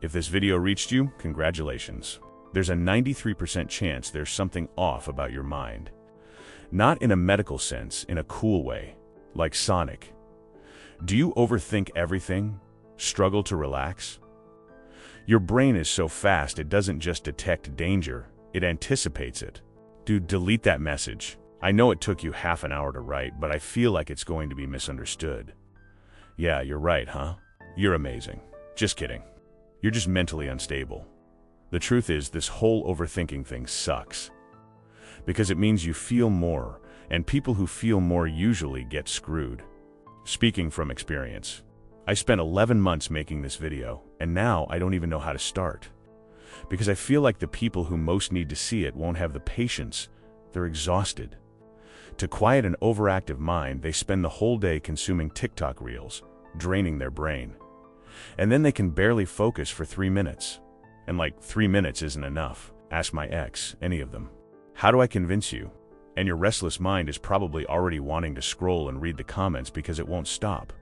If this video reached you, congratulations. There's a 93% chance there's something off about your mind. Not in a medical sense, in a cool way, like Sonic. Do you overthink everything? Struggle to relax? Your brain is so fast it doesn't just detect danger, it anticipates it. Dude, delete that message. I know it took you half an hour to write, but I feel like it's going to be misunderstood. Yeah, you're right, huh? You're amazing. Just kidding. You're just mentally unstable. The truth is, this whole overthinking thing sucks. Because it means you feel more, and people who feel more usually get screwed. Speaking from experience, I spent 11 months making this video, and now I don't even know how to start. Because I feel like the people who most need to see it won't have the patience. They're exhausted. To quiet an overactive mind, they spend the whole day consuming TikTok reels, draining their brain. And then they can barely focus for 3 minutes. And like 3 minutes isn't enough. Ask my ex, any of them. How do I convince you? And your restless mind is probably already wanting to scroll and read the comments because it won't stop.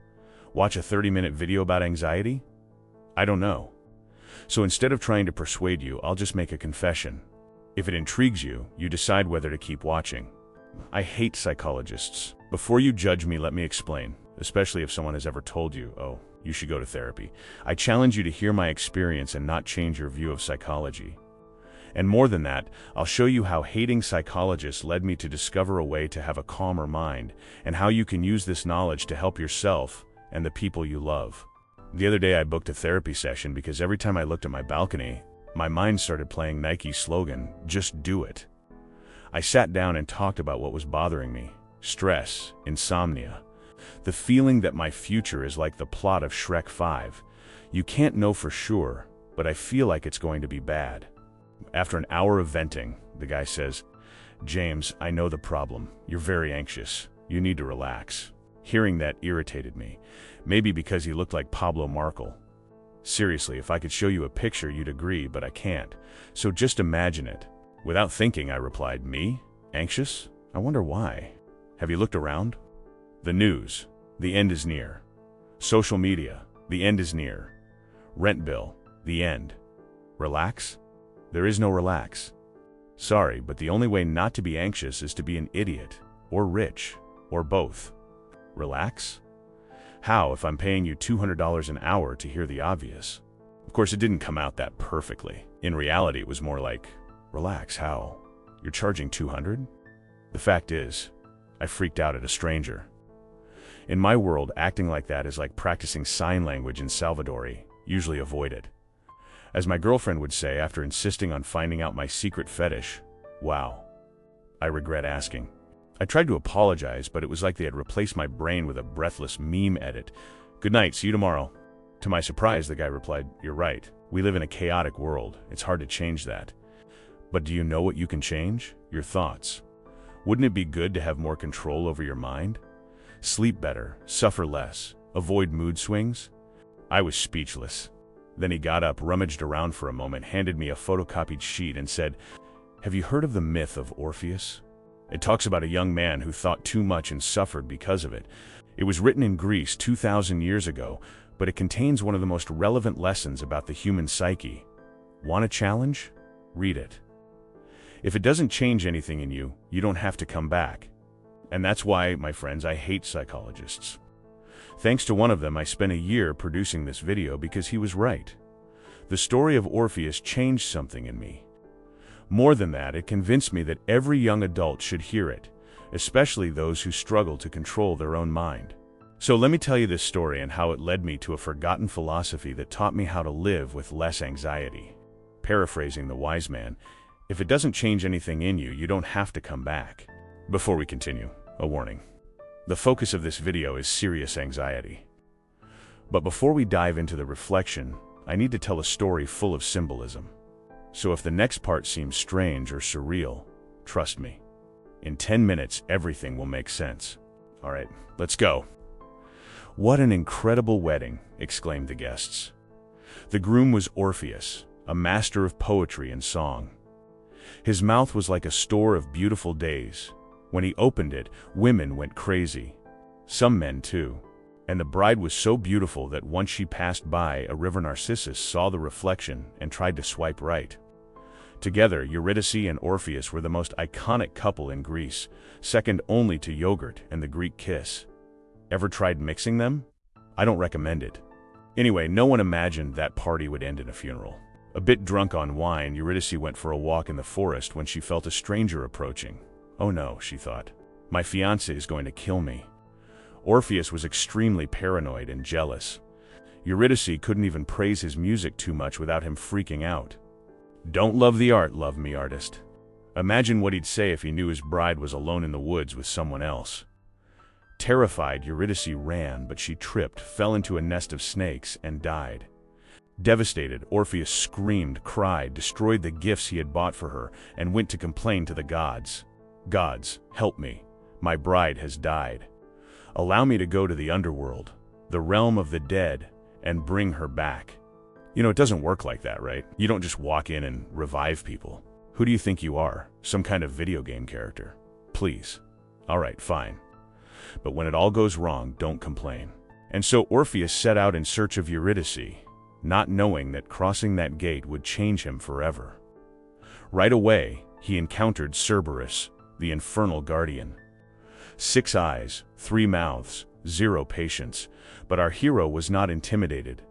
Watch a 30-minute video about anxiety? I don't know. So instead of trying to persuade you, I'll just make a confession. If it intrigues you, you decide whether to keep watching. I hate psychologists. Before you judge me, let me explain, especially if someone has ever told you, oh, you should go to therapy. I challenge you to hear my experience and not change your view of psychology. And more than that, I'll show you how hating psychologists led me to discover a way to have a calmer mind, and how you can use this knowledge to help yourself and the people you love. The other day I booked a therapy session because every time I looked at my balcony, my mind started playing Nike's slogan, "Just do it." I sat down and talked about what was bothering me: stress, insomnia, the feeling that my future is like the plot of Shrek 5. You can't know for sure, but I feel like it's going to be bad. After an hour of venting, the guy says, "James, I know the problem. You're very anxious. You need to relax." Hearing that irritated me, maybe because he looked like Pablo Markel. Seriously, if I could show you a picture, you'd agree, but I can't. So just imagine it. Without thinking, I replied, "Me? Anxious? I wonder why. Have you looked around? The news, the end is near. Social media, the end is near. Rent bill, the end. Relax? There is no relax. Sorry, but the only way not to be anxious is to be an idiot, or rich, or both. Relax? How if I'm paying you $200 an hour to hear the obvious?" Of course, it didn't come out that perfectly. In reality, it was more like, "Relax, how? You're charging $200? The fact is, I freaked out at a stranger. In my world, acting like that is like practicing sign language in Salvadori. Usually avoid it. As my girlfriend would say after insisting on finding out my secret fetish, wow. I regret asking. I tried to apologize, but it was like they had replaced my brain with a breathless meme edit. "Good night, see you tomorrow." To my surprise, the guy replied, "You're right. We live in a chaotic world. It's hard to change that. But do you know what you can change? Your thoughts. Wouldn't it be good to have more control over your mind? Sleep better, suffer less, avoid mood swings?" I was speechless. Then he got up, rummaged around for a moment, handed me a photocopied sheet and said, "Have you heard of the myth of Orpheus? It talks about a young man who thought too much and suffered because of it. It was written in Greece 2,000 years ago, but it contains one of the most relevant lessons about the human psyche. Want a challenge? Read it. If it doesn't change anything in you, you don't have to come back. And that's why, my friends, I hate psychologists. Thanks to one of them, I spent a year producing this video because he was right. The story of Orpheus changed something in me. More than that, it convinced me that every young adult should hear it, especially those who struggle to control their own mind. So let me tell you this story and how it led me to a forgotten philosophy that taught me how to live with less anxiety. Paraphrasing the wise man, if it doesn't change anything in you, you don't have to come back. Before we continue, a warning. The focus of this video is serious anxiety. But before we dive into the reflection, I need to tell a story full of symbolism. So if the next part seems strange or surreal, trust me. In 10 minutes, everything will make sense. All right, let's go. "What an incredible wedding," exclaimed the guests. The groom was Orpheus, a master of poetry and song. His mouth was like a store of beautiful days. When he opened it, women went crazy. Some men too. And the bride was so beautiful that once she passed by, a river Narcissus saw the reflection and tried to swipe right. Together, Eurydice and Orpheus were the most iconic couple in Greece, second only to yogurt and the Greek kiss. Ever tried mixing them? I don't recommend it. Anyway, no one imagined that party would end in a funeral. A bit drunk on wine, Eurydice went for a walk in the forest when she felt a stranger approaching. Oh no, she thought. My fiancé is going to kill me. Orpheus was extremely paranoid and jealous. Eurydice couldn't even praise his music too much without him freaking out. Don't love the art, love me, artist. Imagine what he'd say if he knew his bride was alone in the woods with someone else. Terrified, Eurydice ran, but she tripped, fell into a nest of snakes, and died. Devastated, Orpheus screamed, cried, destroyed the gifts he had bought for her, and went to complain to the gods. Gods, help me. My bride has died. Allow me to go to the underworld, the realm of the dead, and bring her back. You know, it doesn't work like that, right? You don't just walk in and revive people. Who do you think you are? Some kind of video game character? Please. All right, fine. But when it all goes wrong, don't complain. And so Orpheus set out in search of Eurydice, not knowing that crossing that gate would change him forever. Right away, he encountered Cerberus, the infernal guardian. 6 eyes, 3 mouths, 0 patience, but our hero was not intimidated.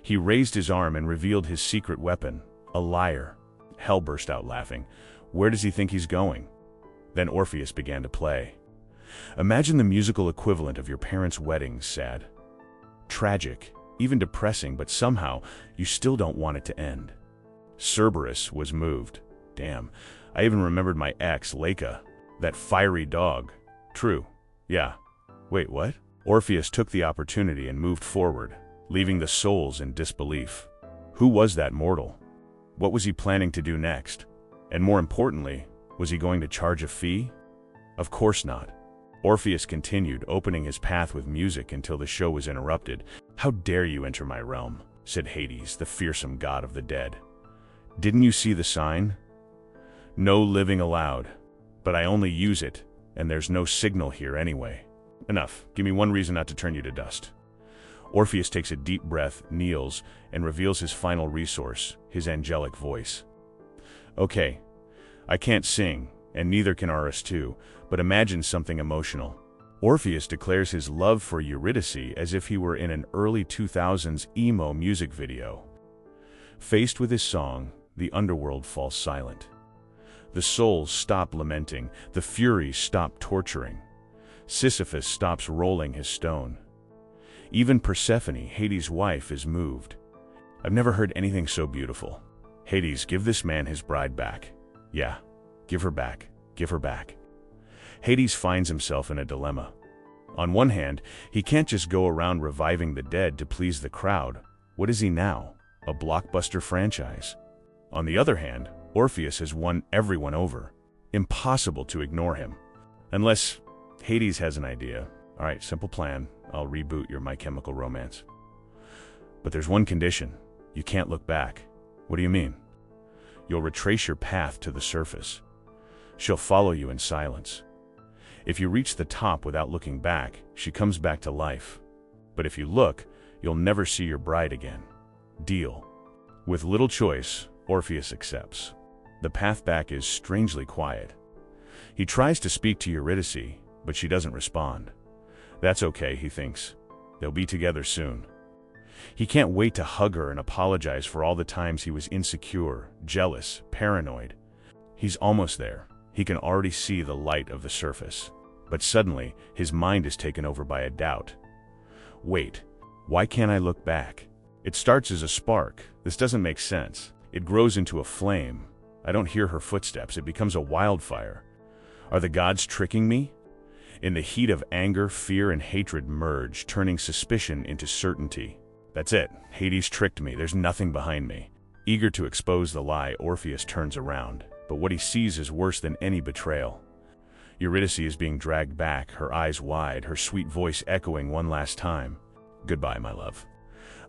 He raised his arm and revealed his secret weapon, a lyre. Hell burst out laughing. Where does he think he's going? Then Orpheus began to play. Imagine the musical equivalent of your parents' wedding, sad. Tragic, even depressing, but somehow you still don't want it to end. Cerberus was moved. Damn, I even remembered my ex, Leica, that fiery dog. True. Yeah. Wait, what? Orpheus took the opportunity and moved forward, leaving the souls in disbelief. Who was that mortal? What was he planning to do next? And more importantly, was he going to charge a fee? Of course not. Orpheus continued, opening his path with music until the show was interrupted. How dare you enter my realm, said Hades, the fearsome god of the dead. Didn't you see the sign? No living allowed. But I only use it, and there's no signal here anyway. Enough. Give me one reason not to turn you to dust. Orpheus takes a deep breath, kneels, and reveals his final resource, his angelic voice. Okay, I can't sing, and neither can RS2, but imagine something emotional. Orpheus declares his love for Eurydice as if he were in an early 2000s emo music video. Faced with his song, the underworld falls silent. The souls stop lamenting, the Furies stop torturing. Sisyphus stops rolling his stone. Even Persephone, Hades' wife, is moved. I've never heard anything so beautiful. Hades, give this man his bride back. Yeah, give her back, give her back. Hades finds himself in a dilemma. On one hand, he can't just go around reviving the dead to please the crowd. What is he now? A blockbuster franchise. On the other hand, Orpheus has won everyone over. Impossible to ignore him. Unless Hades has an idea. All right, simple plan. I'll reboot your My Chemical Romance. But there's one condition. You can't look back. What do you mean? You'll retrace your path to the surface. She'll follow you in silence. If you reach the top without looking back, she comes back to life. But if you look, you'll never see your bride again. Deal. With little choice, Orpheus accepts. The path back is strangely quiet. He tries to speak to Eurydice, but she doesn't respond. That's okay, he thinks. They'll be together soon. He can't wait to hug her and apologize for all the times he was insecure, jealous, paranoid. He's almost there. He can already see the light of the surface. But suddenly, his mind is taken over by a doubt. Wait, why can't I look back? It starts as a spark. This doesn't make sense. It grows into a flame. I don't hear her footsteps. It becomes a wildfire. Are the gods tricking me? In the heat of anger, fear, and hatred merge, turning suspicion into certainty. That's it. Hades tricked me. There's nothing behind me. Eager to expose the lie, Orpheus turns around. But what he sees is worse than any betrayal. Eurydice is being dragged back, her eyes wide, her sweet voice echoing one last time. Goodbye, my love.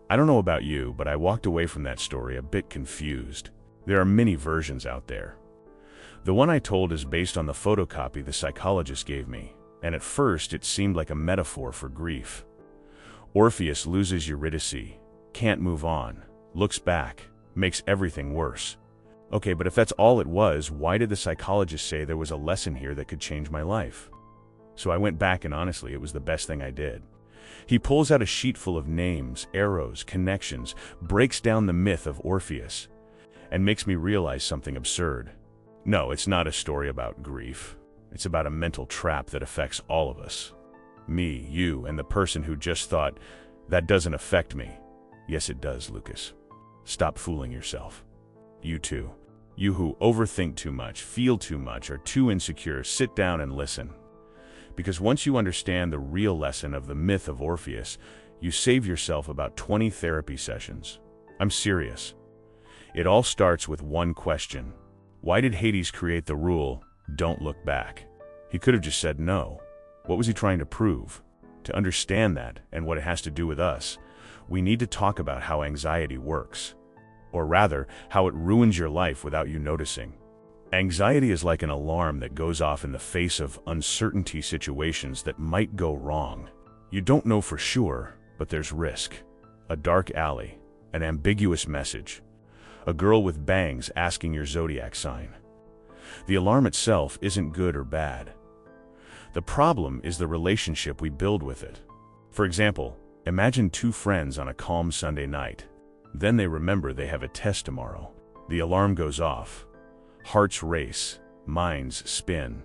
I don't know about you, but I walked away from that story a bit confused. There are many versions out there. The one I told is based on the photocopy the psychologist gave me, and at first it seemed like a metaphor for grief. Orpheus loses Eurydice, can't move on, looks back, makes everything worse. Okay, but if that's all it was, why did the psychologist say there was a lesson here that could change my life? So I went back, and honestly, it was the best thing I did. He pulls out a sheet full of names, arrows, connections, breaks down the myth of Orpheus, and makes me realize something absurd. No, it's not a story about grief. It's about a mental trap that affects all of us. Me, you, and the person who just thought, that doesn't affect me. Yes, it does, Lucas. Stop fooling yourself. You too. You who overthink too much, feel too much, are too insecure, sit down and listen. Because once you understand the real lesson of the myth of Orpheus, you save yourself about 20 therapy sessions. I'm serious. It all starts with one question. Why did Hades create the rule, don't look back? He could have just said no. What was he trying to prove? To understand that, and what it has to do with us, we need to talk about how anxiety works. Or rather, how it ruins your life without you noticing. Anxiety is like an alarm that goes off in the face of uncertainty situations that might go wrong. You don't know for sure, but there's risk. A dark alley, an ambiguous message, a girl with bangs asking your zodiac sign. The alarm itself isn't good or bad. The problem is the relationship we build with it. For example, imagine two friends on a calm Sunday night. Then they remember they have a test tomorrow. The alarm goes off. Hearts race, minds spin.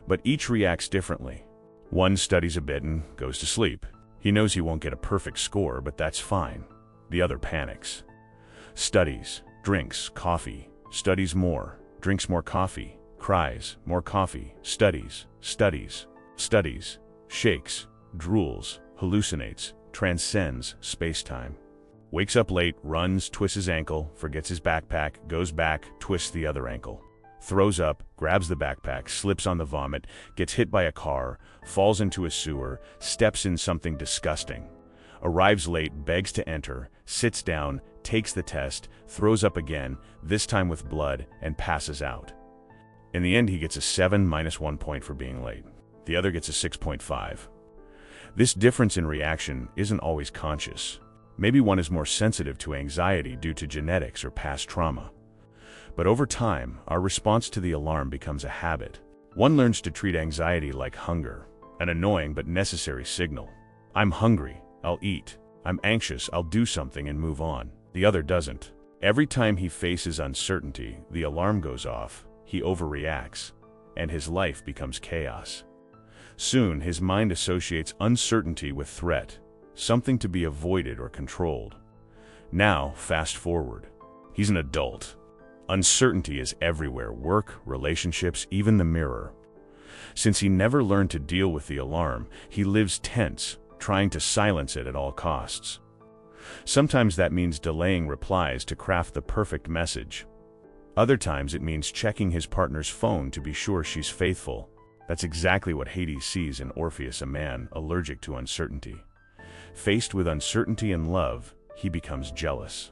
But each reacts differently. One studies a bit and goes to sleep. He knows he won't get a perfect score, but that's fine. The other panics. Studies, drinks, coffee, studies more, drinks more coffee, cries, more coffee, studies, shakes, drools, hallucinates, transcends space-time. Wakes up late, runs, twists his ankle, forgets his backpack, goes back, twists the other ankle. Throws up, grabs the backpack, slips on the vomit, gets hit by a car, falls into a sewer, steps in something disgusting. Arrives late, begs to enter, sits down, takes the test, throws up again, this time with blood, and passes out. In the end, he gets a 7 minus 1 point for being late. The other gets a 6.5. This difference in reaction isn't always conscious. Maybe one is more sensitive to anxiety due to genetics or past trauma. But over time, our response to the alarm becomes a habit. One learns to treat anxiety like hunger, an annoying but necessary signal. I'm hungry, I'll eat. I'm anxious, I'll do something and move on. The other doesn't. Every time he faces uncertainty, the alarm goes off, he overreacts, and his life becomes chaos. Soon, his mind associates uncertainty with threat, something to be avoided or controlled. Now, fast forward. He's an adult. Uncertainty is everywhere, work, relationships, even the mirror. Since he never learned to deal with the alarm, he lives tense, trying to silence it at all costs. Sometimes that means delaying replies to craft the perfect message. Other times it means checking his partner's phone to be sure she's faithful. That's exactly what Hades sees in Orpheus, a man allergic to uncertainty. Faced with uncertainty and love, he becomes jealous.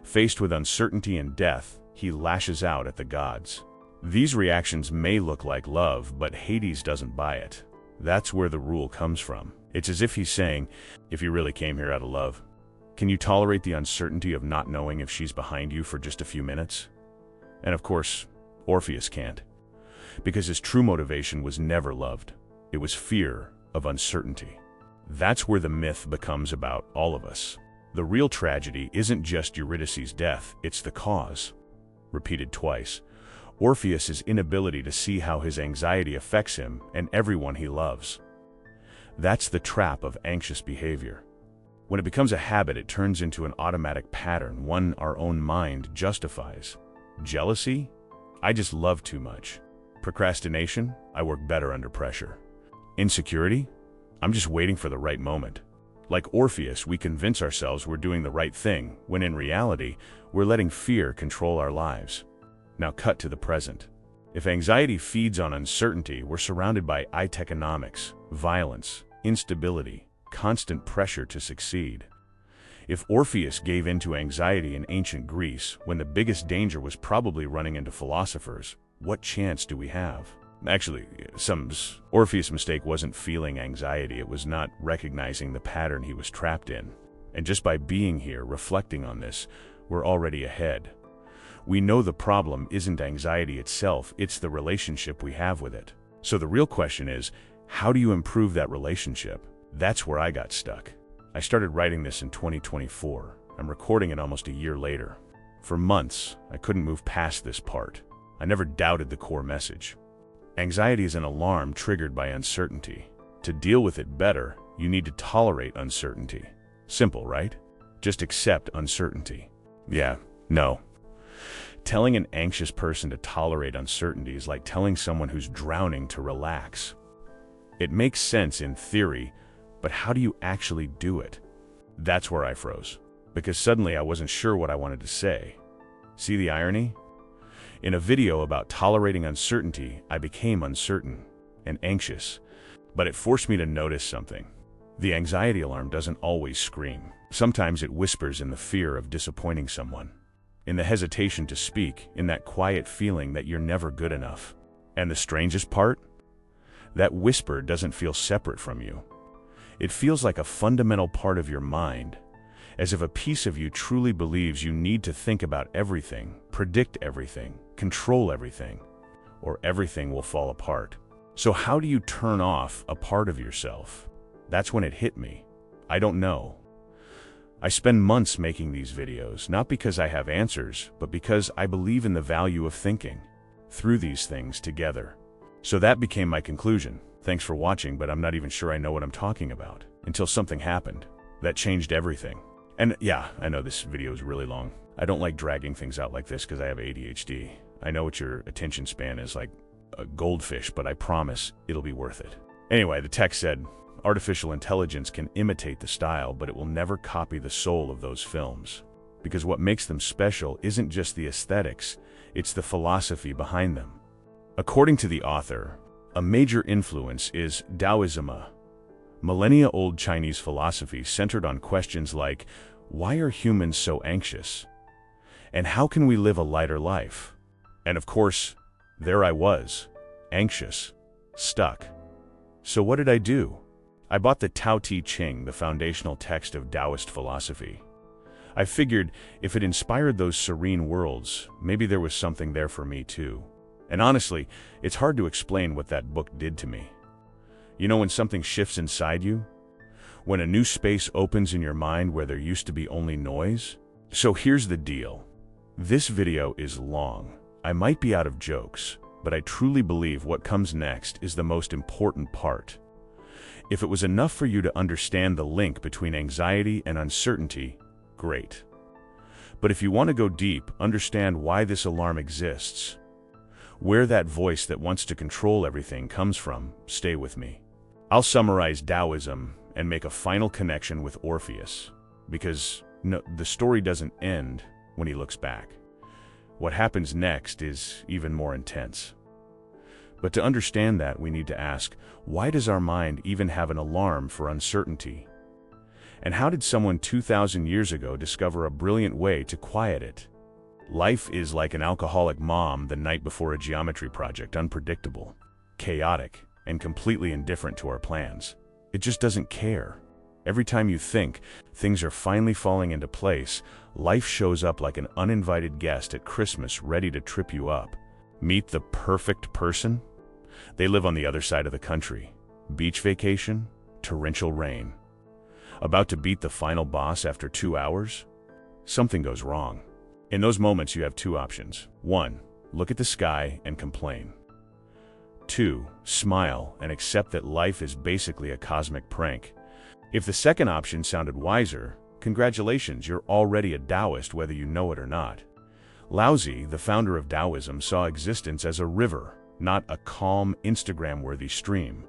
Faced with uncertainty and death, he lashes out at the gods. These reactions may look like love, but Hades doesn't buy it. That's where the rule comes from. It's as if he's saying, if you really came here out of love, can you tolerate the uncertainty of not knowing if she's behind you for just a few minutes? And of course, Orpheus can't. Because his true motivation was never loved. It was fear of uncertainty. That's where the myth becomes about all of us. The real tragedy isn't just Eurydice's death, it's the cause. Repeated twice, Orpheus's inability to see how his anxiety affects him and everyone he loves. That's the trap of anxious behavior. When it becomes a habit, it turns into an automatic pattern, one our own mind justifies. Jealousy? I just love too much. Procrastination? I work better under pressure. Insecurity? I'm just waiting for the right moment. Like Orpheus, we convince ourselves we're doing the right thing, when in reality, we're letting fear control our lives. Now cut to the present. If anxiety feeds on uncertainty, we're surrounded by economics, violence, instability, constant pressure to succeed. If Orpheus gave in to anxiety in ancient Greece, when the biggest danger was probably running into philosophers, what chance do we have? Actually, Orpheus' mistake wasn't feeling anxiety, it was not recognizing the pattern he was trapped in. And just by being here, reflecting on this, we're already ahead. We know the problem isn't anxiety itself, it's the relationship we have with it. So the real question is, how do you improve that relationship? That's where I got stuck. I started writing this in 2024. I'm recording it almost a year later. For months, I couldn't move past this part. I never doubted the core message. Anxiety is an alarm triggered by uncertainty. To deal with it better, you need to tolerate uncertainty. Simple, right? Just accept uncertainty. Yeah, no. Telling an anxious person to tolerate uncertainty is like telling someone who's drowning to relax. It makes sense in theory, but how do you actually do it? That's where I froze, because suddenly I wasn't sure what I wanted to say. See the irony? In a video about tolerating uncertainty, I became uncertain and anxious, but it forced me to notice something. The anxiety alarm doesn't always scream. Sometimes it whispers in the fear of disappointing someone, in the hesitation to speak, in that quiet feeling that you're never good enough. And the strangest part? That whisper doesn't feel separate from you. It feels like a fundamental part of your mind, as if a piece of you truly believes you need to think about everything, predict everything, control everything, or everything will fall apart. So how do you turn off a part of yourself? That's when it hit me. I don't know. I spend months making these videos, not because I have answers, but because I believe in the value of thinking through these things together. So that became my conclusion. Thanks for watching, but I'm not even sure I know what I'm talking about. Until something happened. That changed everything. And yeah, I know this video is really long. I don't like dragging things out like this because I have ADHD. I know what your attention span is like a goldfish, but I promise it'll be worth it. Anyway, the text said, artificial intelligence can imitate the style, but it will never copy the soul of those films. Because what makes them special isn't just the aesthetics, it's the philosophy behind them. According to the author, a major influence is Taoism, a millennia-old Chinese philosophy centered on questions like, why are humans so anxious? And how can we live a lighter life? And of course, there I was, anxious, stuck. So what did I do? I bought the Tao Te Ching, the foundational text of Taoist philosophy. I figured if it inspired those serene worlds, maybe there was something there for me too. And honestly, it's hard to explain what that book did to me. You know when something shifts inside you? When a new space opens in your mind where there used to be only noise? So here's the deal. This video is long. I might be out of jokes, but I truly believe what comes next is the most important part. If it was enough for you to understand the link between anxiety and uncertainty, great. But if you want to go deep, understand why this alarm exists, where that voice that wants to control everything comes from, stay with me. I'll summarize Taoism and make a final connection with Orpheus, because no, the story doesn't end when he looks back. What happens next is even more intense. But to understand that, we need to ask, why does our mind even have an alarm for uncertainty? And how did someone 2,000 years ago discover a brilliant way to quiet it? Life is like an alcoholic mom the night before a geometry project, unpredictable, chaotic, and completely indifferent to our plans. It just doesn't care. Every time you think things are finally falling into place, life shows up like an uninvited guest at Christmas ready to trip you up. Meet the perfect person? They live on the other side of the country. Beach vacation, torrential rain. About to beat the final boss after 2 hours? Something goes wrong. In those moments, you have two options. 1, look at the sky and complain. 2, smile and accept that life is basically a cosmic prank. If the second option sounded wiser, congratulations, you're already a Taoist whether you know it or not. Laozi, the founder of Taoism, saw existence as a river, not a calm, Instagram-worthy stream,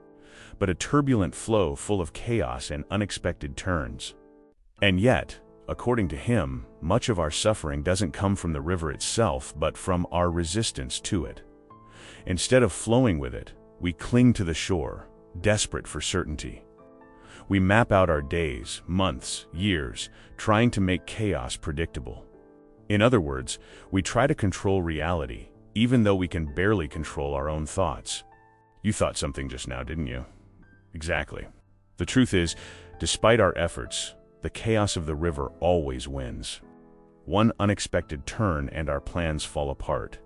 but a turbulent flow full of chaos and unexpected turns. And yet, according to him, much of our suffering doesn't come from the river itself, but from our resistance to it. Instead of flowing with it, we cling to the shore, desperate for certainty. We map out our days, months, years, trying to make chaos predictable. In other words, we try to control reality, even though we can barely control our own thoughts. You thought something just now, didn't you? Exactly. The truth is, despite our efforts, the chaos of the river always wins. One unexpected turn and our plans fall apart.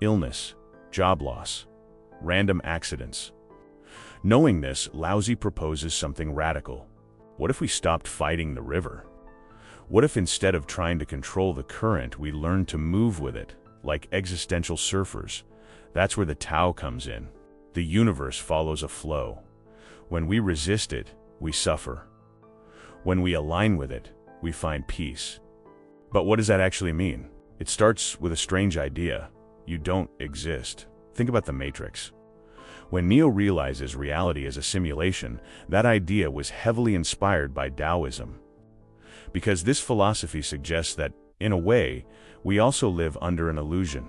Illness, job loss, random accidents. Knowing this, Laozi proposes something radical. What if we stopped fighting the river? What if instead of trying to control the current, we learned to move with it, like existential surfers? That's where the Tao comes in. The universe follows a flow. When we resist it, we suffer. When we align with it, we find peace. But what does that actually mean? It starts with a strange idea. You don't exist. Think about the Matrix. When Neo realizes reality is a simulation, that idea was heavily inspired by Taoism. Because this philosophy suggests that, in a way, we also live under an illusion.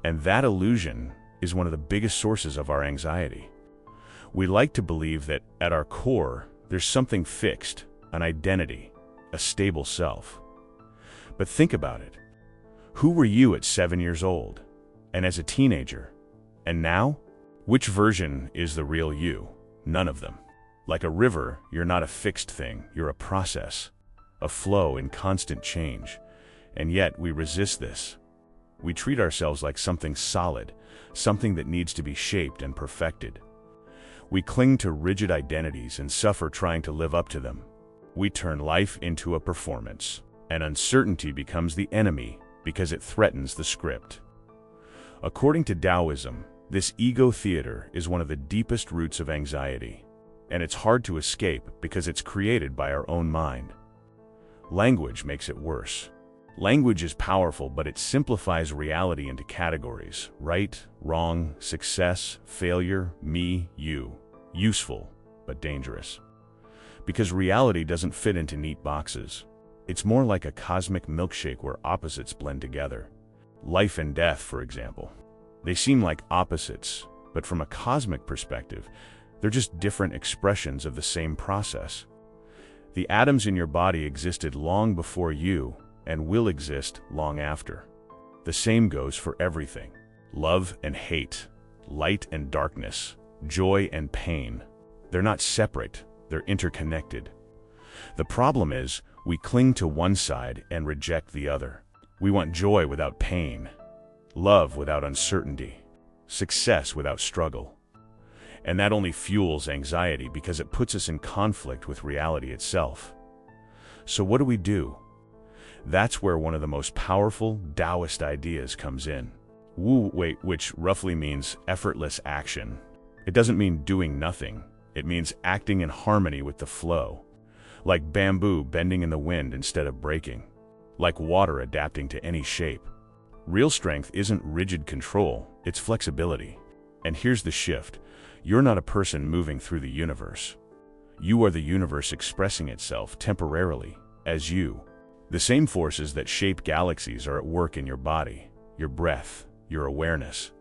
And that illusion is one of the biggest sources of our anxiety. We like to believe that, at our core, there's something fixed, an identity, a stable self. But think about it. Who were you at 7 years old? And as a teenager? And now? Which version is the real you? None of them. Like a river, you're not a fixed thing, you're a process, a flow in constant change. And yet, we resist this. We treat ourselves like something solid, something that needs to be shaped and perfected. We cling to rigid identities and suffer trying to live up to them. We turn life into a performance, and uncertainty becomes the enemy because it threatens the script. According to Taoism, this ego theater is one of the deepest roots of anxiety, and it's hard to escape because it's created by our own mind. Language makes it worse. Language is powerful, but it simplifies reality into categories: right, wrong, success, failure, me, you. Useful, but dangerous. Because reality doesn't fit into neat boxes. It's more like a cosmic milkshake where opposites blend together. Life and death, for example. They seem like opposites, but from a cosmic perspective, they're just different expressions of the same process. The atoms in your body existed long before you and will exist long after. The same goes for everything. Love and hate, light and darkness, joy and pain. They're not separate, they're interconnected. The problem is, we cling to one side and reject the other. We want joy without pain, love without uncertainty, success without struggle. And that only fuels anxiety because it puts us in conflict with reality itself. So what do? That's where one of the most powerful Taoist ideas comes in. Wu Wei, which roughly means effortless action. It doesn't mean doing nothing. It means acting in harmony with the flow. Like bamboo bending in the wind instead of breaking. Like water adapting to any shape. Real strength isn't rigid control, it's flexibility. And here's the shift. You're not a person moving through the universe. You are the universe expressing itself temporarily as you. The same forces that shape galaxies are at work in your body, your breath, your awareness.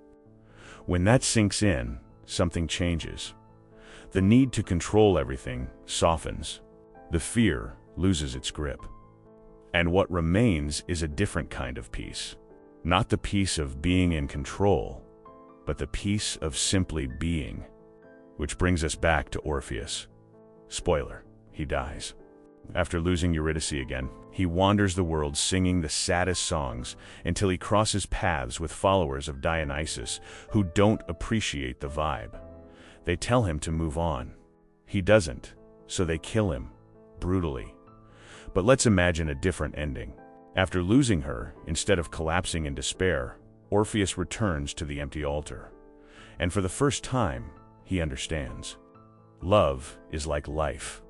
When that sinks in, something changes. The need to control everything softens. The fear loses its grip. And what remains is a different kind of peace. Not the peace of being in control, but the peace of simply being. Which brings us back to Orpheus. Spoiler, he dies. After losing Eurydice again, he wanders the world singing the saddest songs until he crosses paths with followers of Dionysus who don't appreciate the vibe. They tell him to move on. He doesn't, so they kill him, brutally. But let's imagine a different ending. After losing her, instead of collapsing in despair, Orpheus returns to the empty altar. And for the first time, he understands. Love is like life,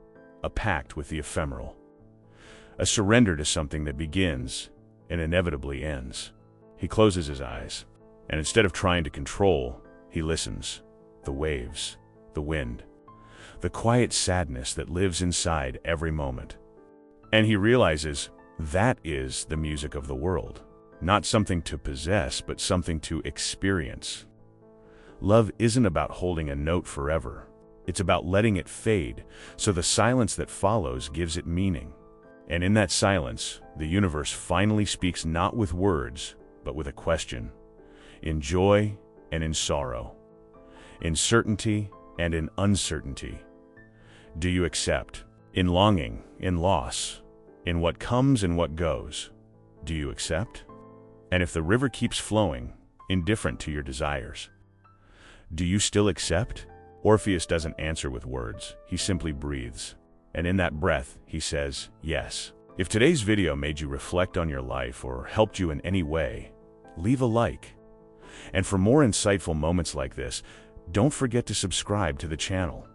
a pact with the ephemeral. A surrender to something that begins and inevitably ends. He closes his eyes, and instead of trying to control, he listens. The waves, the wind, the quiet sadness that lives inside every moment. And he realizes that is the music of the world. Not something to possess, but something to experience. Love isn't about holding a note forever. It's about letting it fade, so the silence that follows gives it meaning. And in that silence, the universe finally speaks not with words, but with a question. In joy and in sorrow. in certainty and in uncertainty. Do you accept? In longing, in loss, in what comes and what goes, do you accept? And if the river keeps flowing, indifferent to your desires, do you still accept? Orpheus doesn't answer with words, he simply breathes. And in that breath, he says, yes. If today's video made you reflect on your life or helped you in any way, leave a like. And for more insightful moments like this, don't forget to subscribe to the channel.